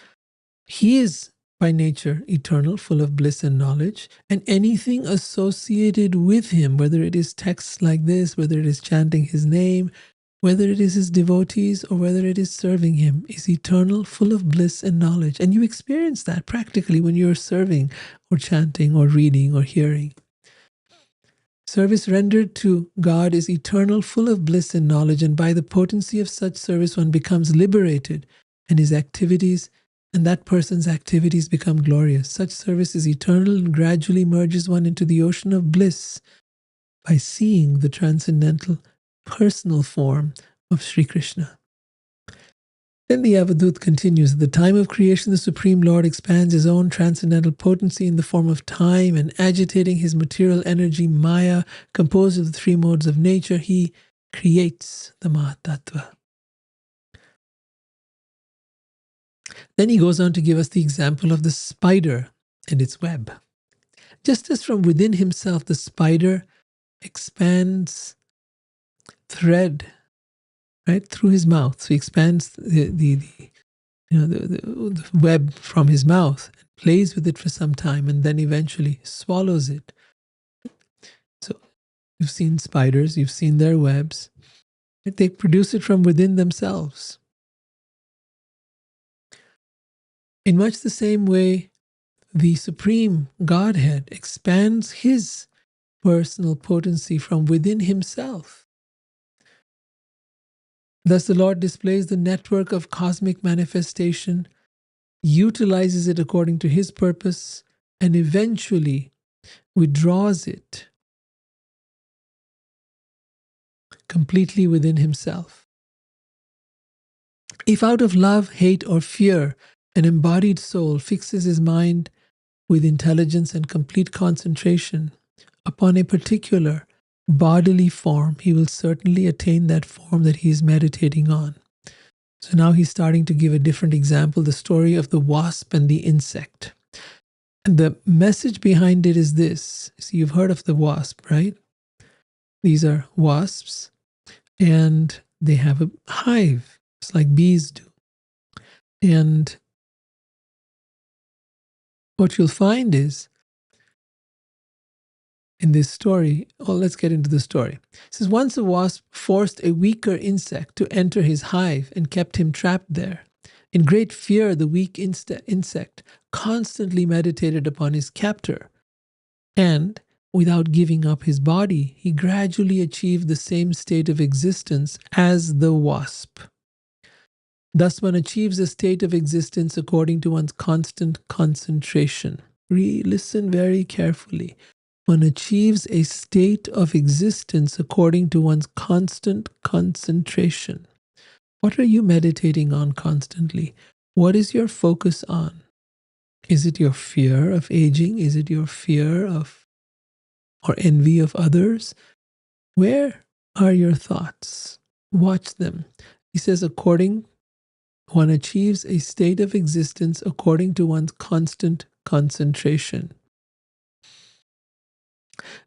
He is by nature eternal, full of bliss and knowledge, and anything associated with Him, whether it is texts like this, whether it is chanting His name, whether it is His devotees, or whether it is serving Him, is eternal, full of bliss and knowledge. And you experience that practically when you're serving or chanting or reading or hearing. Service rendered to God is eternal, full of bliss and knowledge, and by the potency of such service one becomes liberated, and his activities and that person's activities become glorious. Such service is eternal and gradually merges one into the ocean of bliss by seeing the transcendental personal form of Sri Krishna. Then the Avadut continues, at the time of creation, the Supreme Lord expands His own transcendental potency in the form of time, and agitating His material energy, Maya, composed of the three modes of nature, He creates the Mahatattva. Then He goes on to give us the example of the spider and its web. Just as from within himself the spider expands thread, right, through his mouth. So he expands the web from his mouth, and plays with it for some time, and then eventually swallows it. So you've seen spiders, you've seen their webs. They produce it from within themselves. In much the same way, the Supreme Godhead expands His personal potency from within himself. Thus the Lord displays the network of cosmic manifestation, utilizes it according to his purpose, and eventually withdraws it completely within himself. If out of love, hate, or fear, an embodied soul fixes his mind with intelligence and complete concentration upon a particular bodily form, he will certainly attain that form that he is meditating on. So now he's starting to give a different example, the story of the wasp and the insect. And the message behind it is this. See, you've heard of the wasp, right? These are wasps, and they have a hive. It's like bees do. And what you'll find is, in this story, let's get into the story. It says, once a wasp forced a weaker insect to enter his hive and kept him trapped there. In great fear, the weak insect constantly meditated upon his captor, and without giving up his body, he gradually achieved the same state of existence as the wasp. Thus, one achieves a state of existence according to one's constant concentration. Listen very carefully. One achieves a state of existence according to one's constant concentration. What are you meditating on constantly? What is your focus on? Is it your fear of aging? Is it your fear of or envy of others? Where are your thoughts? Watch them. He says, one achieves a state of existence according to one's constant concentration.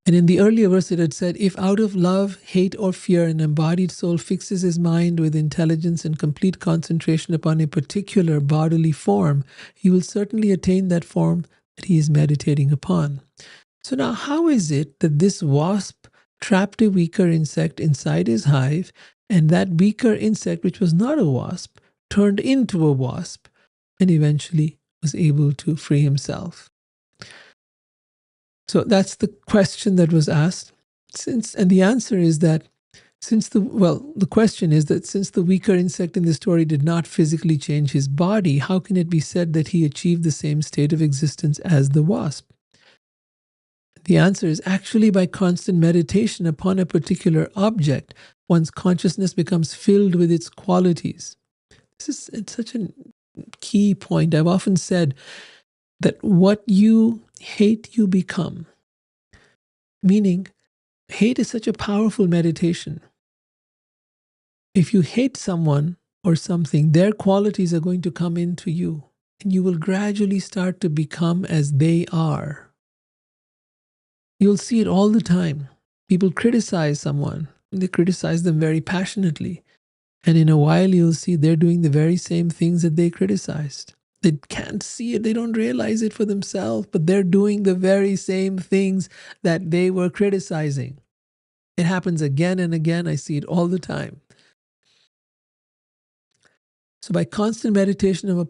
And in the earlier verse it had said, if out of love, hate, or fear, an embodied soul fixes his mind with intelligence and complete concentration upon a particular bodily form, he will certainly attain that form that he is meditating upon. So now, how is it that this wasp trapped a weaker insect inside his hive, and that weaker insect, which was not a wasp, turned into a wasp and eventually was able to free himself? So that's the question that was asked. And the answer is that the question is that since the weaker insect in the story did not physically change his body, how can it be said that he achieved the same state of existence as the wasp? The answer is actually by constant meditation upon a particular object, one's consciousness becomes filled with its qualities. It's such a key point. I've often said that what you hate, you become. Meaning, hate is such a powerful meditation. If you hate someone or something, their qualities are going to come into you, and you will gradually start to become as they are. You'll see it all the time. People criticize someone, and they criticize them very passionately. And in a while, you'll see they're doing the very same things that they criticized. They can't see it. They don't realize it for themselves, but they're doing the very same things that they were criticizing. It happens again and again. I see it all the time. So by constant meditation on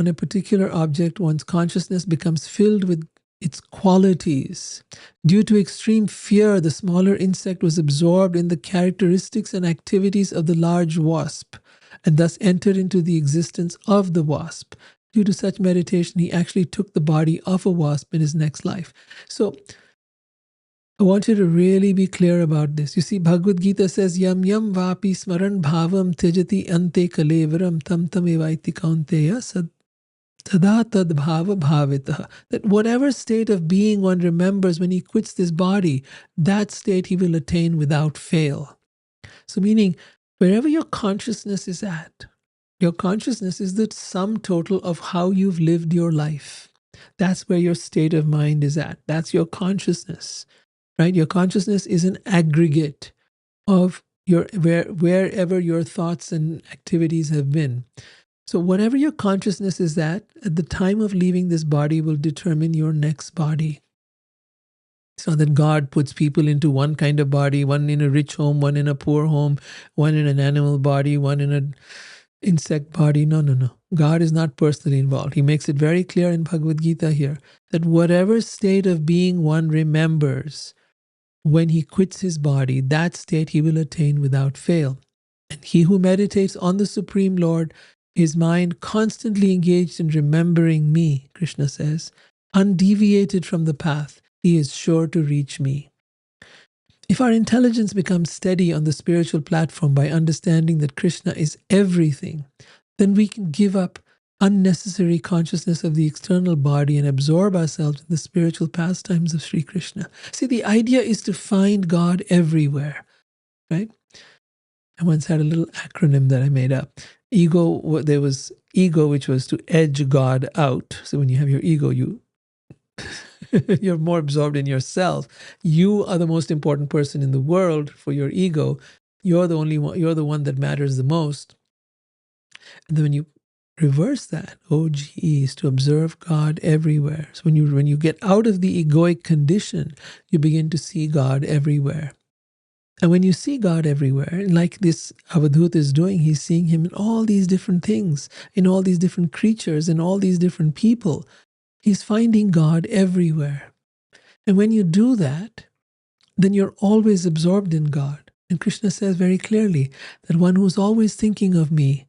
a particular object, one's consciousness becomes filled with its qualities. Due to extreme fear, the smaller insect was absorbed in the characteristics and activities of the large wasp, and thus entered into the existence of the wasp. Due to such meditation, he actually took the body of a wasp in his next life. So I want you to really be clear about this. You see, Bhagavad Gita says, Yam yam vapi smaran bhavam tejati ante kalevaram tam tam evaiti kaunteya sad tada tad bhava bhavitaha. That whatever state of being one remembers when he quits this body, that state he will attain without fail. So meaning, wherever your consciousness is at, your consciousness is the sum total of how you've lived your life. That's where your state of mind is at. That's your consciousness. Right? Your consciousness is an aggregate of wherever your thoughts and activities have been. So whatever your consciousness is at the time of leaving this body will determine your next body. It's not that God puts people into one kind of body, one in a rich home, one in a poor home, one in an animal body, one in an insect body. No. God is not personally involved. He makes it very clear in Bhagavad Gita here that whatever state of being one remembers, When he quits his body, that state he will attain without fail. And he who meditates on the Supreme Lord, his mind constantly engaged in remembering me, Krishna says, undeviated from the path, he is sure to reach me. If our intelligence becomes steady on the spiritual platform by understanding that Krishna is everything, then we can give up unnecessary consciousness of the external body and absorb ourselves in the spiritual pastimes of Sri Krishna. See, the idea is to find God everywhere, right? I once had a little acronym that I made up. Ego, there was ego, which was to edge God out. So when you have your ego, you're more absorbed in yourself. You are the most important person in the world for your ego. You're the only one, you're the one that matters the most. And then when you reverse that, OGE is to observe God everywhere. So when you get out of the egoic condition, you begin to see God everywhere. And when you see God everywhere, like this Avadhut is doing, he's seeing him in all these different things, in all these different creatures, in all these different people. He's finding God everywhere. And when you do that, then you're always absorbed in God. And Krishna says very clearly that one who's always thinking of me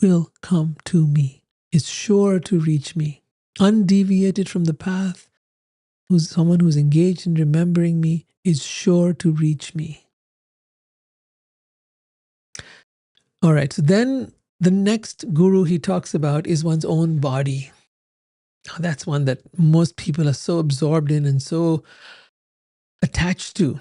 will come to me, is sure to reach me, undeviated from the path. Someone who's engaged in remembering me is sure to reach me. All right, so then the next guru he talks about is one's own body. That's one that most people are so absorbed in and so attached to.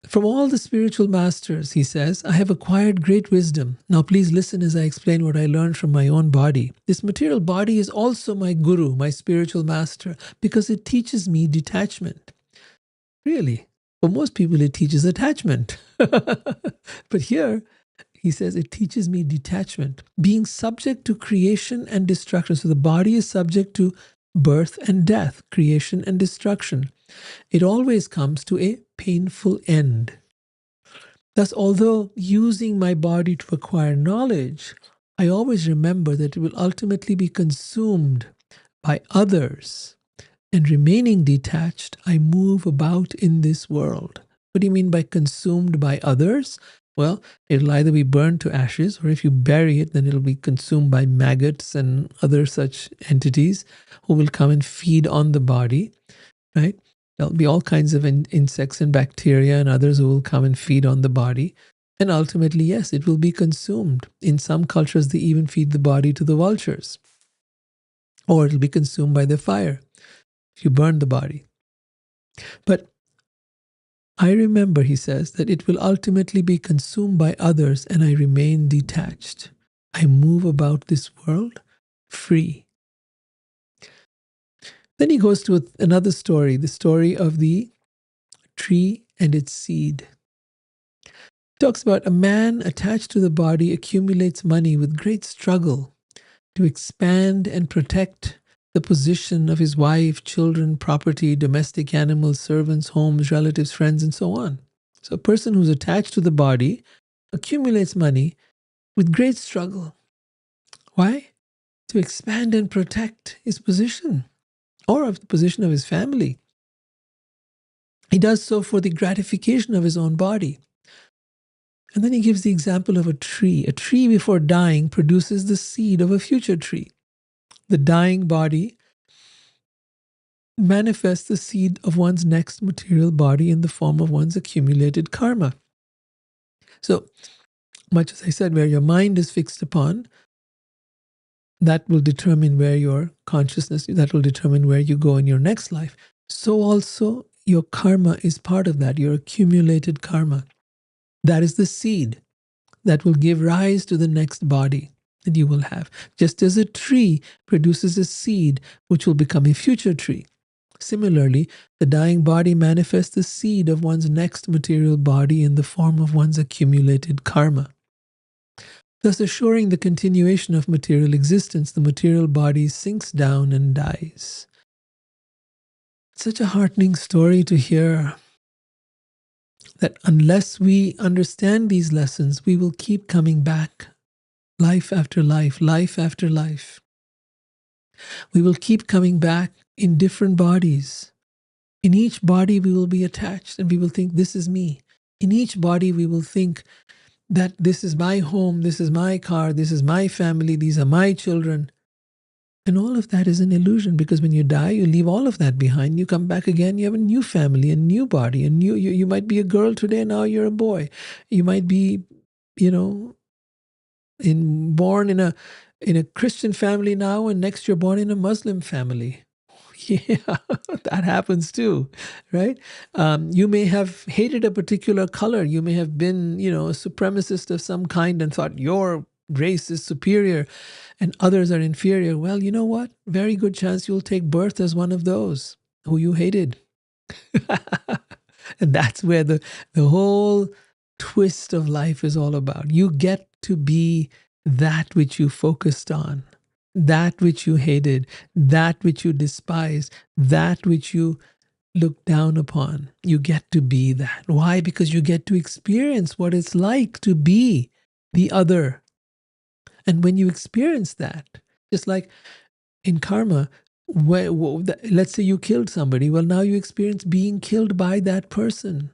From all the spiritual masters, he says, I have acquired great wisdom. Now please listen as I explain what I learned from my own body. This material body is also my guru, my spiritual master, because it teaches me detachment. Really? For most people, it teaches attachment. But here, he says, it teaches me detachment, being subject to creation and destruction. So the body is subject to birth and death, creation and destruction. It always comes to a painful end. Thus, although using my body to acquire knowledge, I always remember that it will ultimately be consumed by others. And remaining detached, I move about in this world. What do you mean by consumed by others? Well, it'll either be burned to ashes, or if you bury it, then it'll be consumed by maggots and other such entities who will come and feed on the body, right? There'll be all kinds of insects and bacteria and others who will come and feed on the body. And ultimately, yes, it will be consumed. In some cultures, they even feed the body to the vultures. Or it'll be consumed by the fire if you burn the body. But I remember, he says, that it will ultimately be consumed by others and I remain detached. I move about this world free. Then he goes to another story, the story of the tree and its seed. He talks about a man attached to the body accumulates money with great struggle to expand and protect the position of his wife, children, property, domestic animals, servants, homes, relatives, friends, and so on. So a person who's attached to the body accumulates money with great struggle. Why? To expand and protect his position or of the position of his family. He does so for the gratification of his own body. And then he gives the example of a tree. A tree before dying produces the seed of a future tree. The dying body manifests the seed of one's next material body in the form of one's accumulated karma. So, much as I said, where your mind is fixed upon, that will determine where your consciousness, that will determine where you go in your next life. So also, your karma is part of that, your accumulated karma. That is the seed that will give rise to the next body that you will have. Just as a tree produces a seed which will become a future tree. Similarly, the dying body manifests the seed of one's next material body in the form of one's accumulated karma. Thus assuring the continuation of material existence, the material body sinks down and dies. It's such a heartening story to hear that unless we understand these lessons, we will keep coming back life after life, life after life. We will keep coming back in different bodies In each body we will be attached and we will think, this is me. In each body we will think that this is my home, this is my car, this is my family, these are my children. And all of that is an illusion, because when you die, you leave all of that behind. You come back again, you have a new family, a new body, you might be a girl today, now you're a boy. You might be, born in a Christian family now, and next you're born in a Muslim family. Yeah, that happens too, right? You may have hated a particular color. You may have been, a supremacist of some kind and thought your race is superior and others are inferior. Well, you know what? Very good chance you'll take birth as one of those who you hated. And that's where the whole twist of life is all about. You get to be that which you focused on, that which you hated, that which you despised, that which you looked down upon. You get to be that. Why? Because you get to experience what it's like to be the other. And when you experience that, just like in karma, let's say you killed somebody, well, now you experience being killed by that person.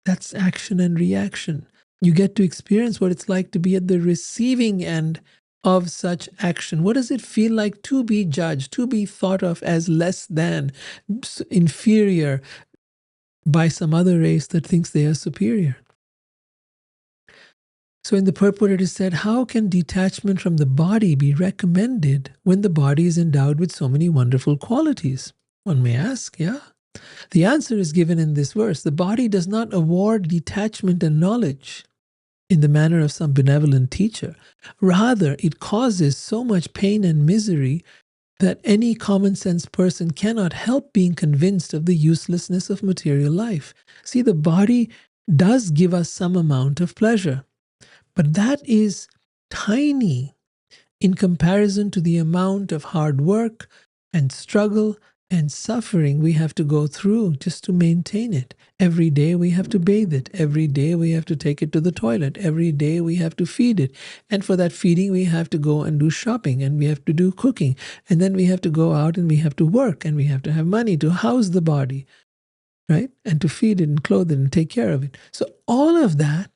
That's action and reaction. You get to experience what it's like to be at the receiving end of such action. What does it feel like to be judged, to be thought of as less than, inferior by some other race that thinks they are superior? So in the purport it is said, how can detachment from the body be recommended when the body is endowed with so many wonderful qualities? One may ask, yeah. The answer is given in this verse. The body does not award detachment and knowledge in the manner of some benevolent teacher. Rather, it causes so much pain and misery that any common sense person cannot help being convinced of the uselessness of material life. See, the body does give us some amount of pleasure, but that is tiny in comparison to the amount of hard work and struggle and suffering we have to go through just to maintain it. Every day we have to bathe it. Every day we have to take it to the toilet. Every day we have to feed it. And for that feeding, we have to go and do shopping, and we have to do cooking. And then we have to go out and we have to work, and we have to have money to house the body, right? And to feed it and clothe it and take care of it. So all of that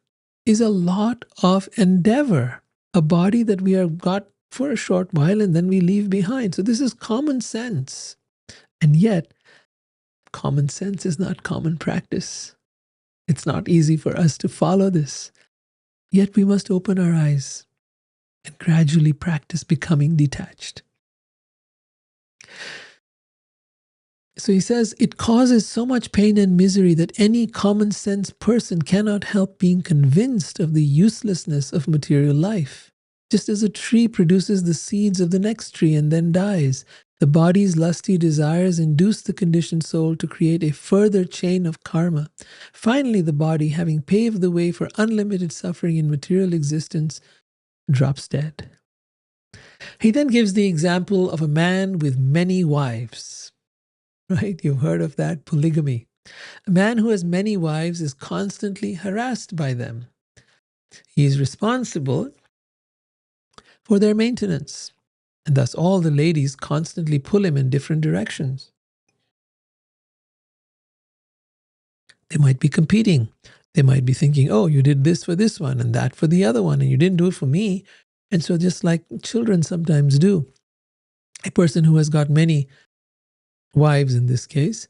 is a lot of endeavor, a body that we have got for a short while and then we leave behind. So this is common sense. And yet, common sense is not common practice. It's not easy for us to follow this. Yet we must open our eyes and gradually practice becoming detached. So he says, it causes so much pain and misery that any common sense person cannot help being convinced of the uselessness of material life. Just as a tree produces the seeds of the next tree and then dies, the body's lusty desires induce the conditioned soul to create a further chain of karma. Finally, the body, having paved the way for unlimited suffering in material existence, drops dead. He then gives the example of a man with many wives. Right? You've heard of that, polygamy. A man who has many wives is constantly harassed by them. He is responsible for their maintenance. And thus all the ladies constantly pull him in different directions. They might be competing. They might be thinking, oh, you did this for this one and that for the other one, and you didn't do it for me. And so just like children sometimes do, a person who has got many wives in this case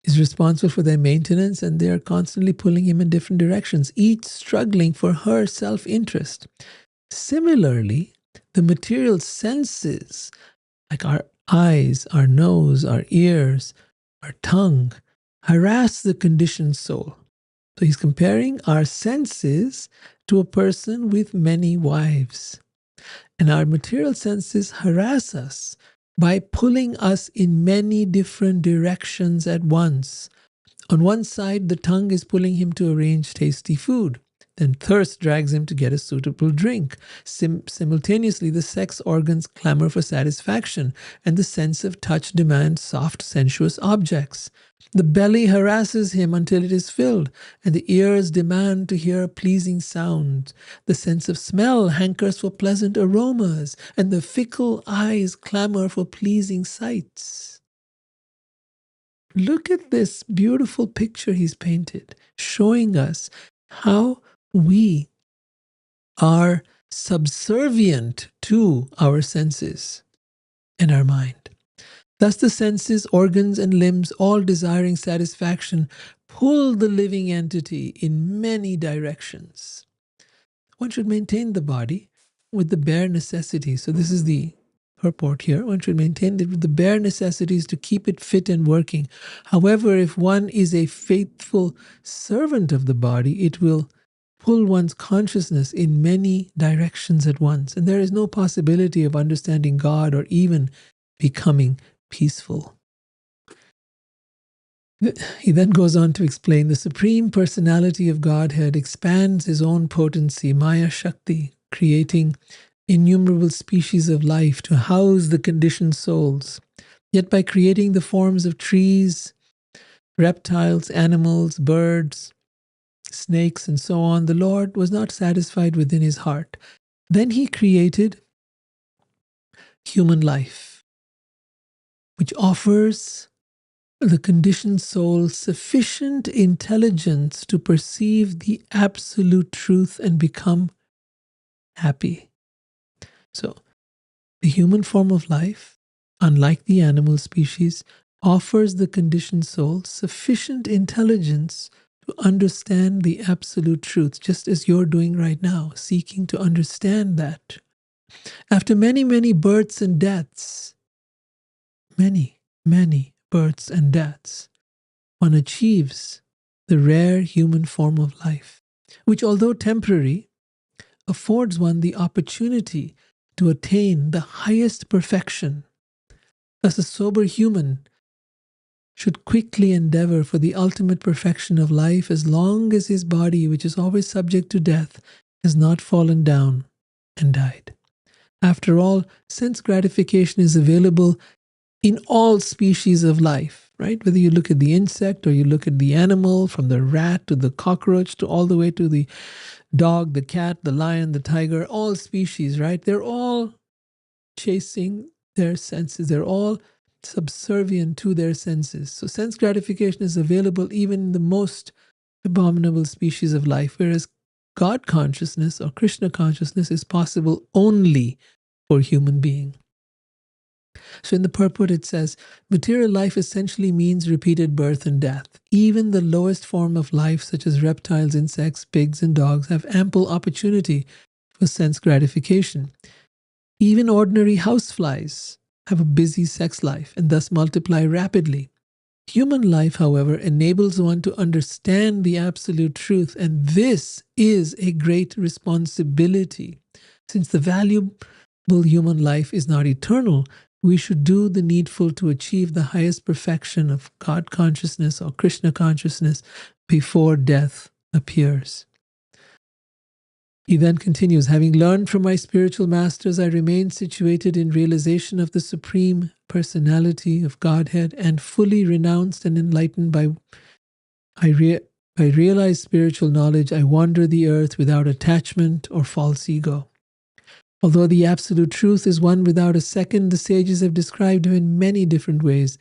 is responsible for their maintenance, and they are constantly pulling him in different directions, each struggling for her self-interest. Similarly, the material senses, like our eyes, our nose, our ears, our tongue, harass the conditioned soul. So he's comparing our senses to a person with many wives. And our material senses harass us by pulling us in many different directions at once. On one side, the tongue is pulling him to arrange tasty food. Then thirst drags him to get a suitable drink. Simultaneously, the sex organs clamor for satisfaction, and the sense of touch demands soft, sensuous objects. The belly harasses him until it is filled, and the ears demand to hear pleasing sounds. The sense of smell hankers for pleasant aromas, and the fickle eyes clamor for pleasing sights. look at this beautiful picture he's painted, showing us how we are subservient to our senses and our mind. Thus the senses, organs, and limbs, all desiring satisfaction, pull the living entity in many directions. One should maintain the body with the bare necessities. So this is the purport here. One should maintain it with the bare necessities to keep it fit and working. However, if one is a faithful servant of the body, it will pull one's consciousness in many directions at once. And there is no possibility of understanding God or even becoming peaceful. He then goes on to explain the Supreme Personality of Godhead expands his own potency, Maya Shakti, creating innumerable species of life to house the conditioned souls. Yet by creating the forms of trees, reptiles, animals, birds, snakes, and so on, the Lord was not satisfied within his heart. Then he created human life, which offers the conditioned soul sufficient intelligence to perceive the absolute truth and become happy. So, the human form of life, unlike the animal species, offers the conditioned soul sufficient intelligence to understand the absolute truth, just as you're doing right now, seeking to understand that. After many, many births and deaths, many, many births and deaths, one achieves the rare human form of life, which, although temporary, affords one the opportunity to attain the highest perfection. Thus, a sober human should quickly endeavor for the ultimate perfection of life as long as his body, which is always subject to death, has not fallen down and died. After all, sense gratification is available in all species of life, right? Whether you look at the insect or you look at the animal, from the rat to the cockroach to all the way to the dog, the cat, the lion, the tiger, all species, right? They're all chasing their senses. They're all subservient to their senses. So sense gratification is available even in the most abominable species of life, whereas God consciousness or Krishna consciousness is possible only for human being. So in the purport it says, material life essentially means repeated birth and death. Even the lowest form of life, such as reptiles, insects, pigs, and dogs, have ample opportunity for sense gratification. Even ordinary houseflies have a busy sex life and thus multiply rapidly. Human life, however, enables one to understand the absolute truth, and this is a great responsibility. Since the valuable human life is not eternal, we should do the needful to achieve the highest perfection of God consciousness or Krishna consciousness before death appears. He then continues, having learned from my spiritual masters, I remain situated in realization of the Supreme Personality of Godhead and fully renounced and enlightened by realized spiritual knowledge. I wander the earth without attachment or false ego. Although the absolute truth is one without a second, the sages have described him in many different ways.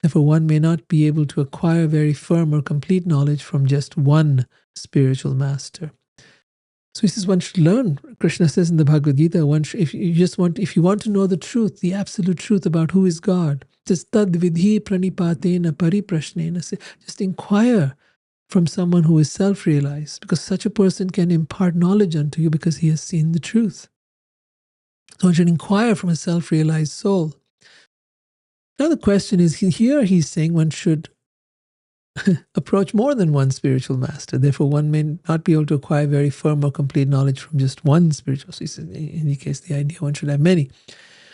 Therefore, one may not be able to acquire very firm or complete knowledge from just one spiritual master. So he says one should learn. Krishna says in the Bhagavad Gita, if you want to know the truth, the absolute truth about who is God, just tad vidhi pranipatena pariprashnena, just inquire from someone who is self-realized, because such a person can impart knowledge unto you because he has seen the truth. So one should inquire from a self-realized soul. Now the question is, here he's saying one should approach more than one spiritual master. Therefore, one may not be able to acquire very firm or complete knowledge from just one spiritual. So he says, in any case, the idea one should have many.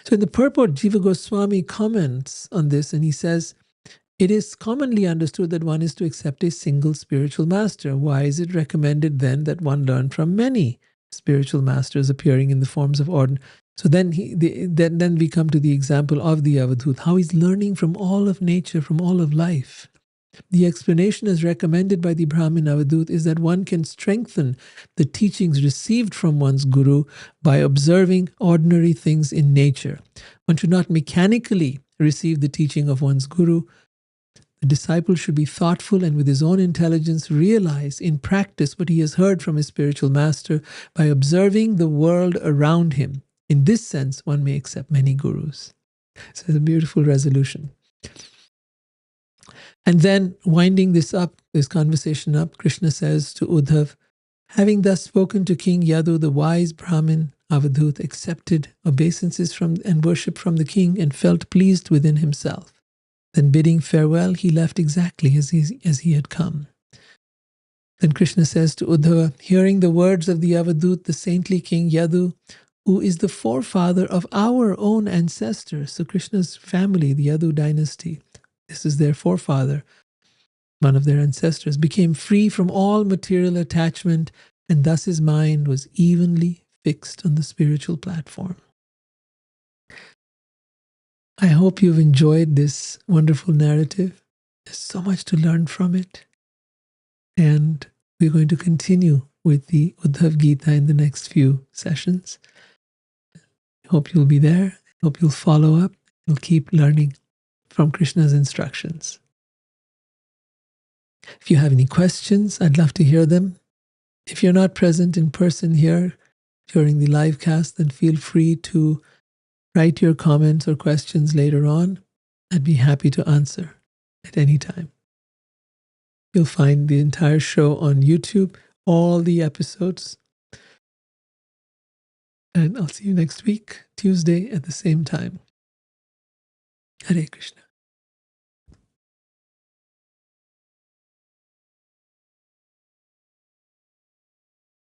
So in the purport, Jiva Goswami comments on this, and he says, it is commonly understood that one is to accept a single spiritual master. Why is it recommended then that one learn from many spiritual masters appearing in the forms of ordinary? So then then we come to the example of the Avadhut, how he's learning from all of nature, from all of life. The explanation as recommended by the Brahmin Avadhut is that one can strengthen the teachings received from one's guru by observing ordinary things in nature. One should not mechanically receive the teaching of one's guru. The disciple should be thoughtful and with his own intelligence realize in practice what he has heard from his spiritual master by observing the world around him. In this sense, one may accept many gurus. So it's a beautiful resolution. And then winding this conversation up, Krishna says to Uddhav, having thus spoken to King Yadu, the wise Brahmin Avadhut accepted obeisances from and worship from the king and felt pleased within himself. Then bidding farewell, he left exactly as he had come. Then Krishna says to Uddhava, hearing the words of the Avadhut, the saintly King Yadu, who is the forefather of our own ancestors, so Krishna's family, the Yadu dynasty, this is their forefather, one of their ancestors, became free from all material attachment, and thus his mind was evenly fixed on the spiritual platform. I hope you've enjoyed this wonderful narrative. There's so much to learn from it. And we're going to continue with the Uddhav Gita in the next few sessions. I hope you'll be there. I hope you'll follow up. You'll keep learning from Krishna's instructions. If you have any questions, I'd love to hear them. If you're not present in person here during the live cast, then feel free to write your comments or questions later on. I'd be happy to answer at any time. You'll find the entire show on YouTube, all the episodes. And I'll see you next week, Tuesday at the same time. Hare Krishna.